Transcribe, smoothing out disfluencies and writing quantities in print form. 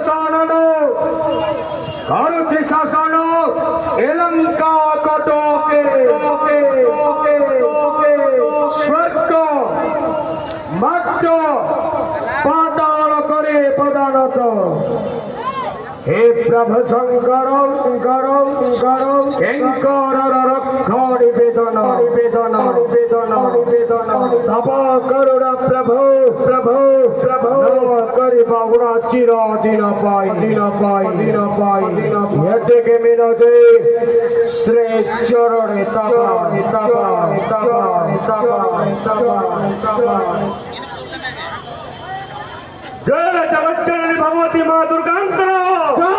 शासन करुछि शासन एलंका कटके स्वर्ग मर्त्य पाताल करे पदानत हे प्रभु शंकर किंकर रक्ष निवेदन तप करुण प्रभु करि बाबुरा चिर दिन पाई यदि के मिनते श्री चरणे जय जगत जननी भगवती माँ दुर्गांतर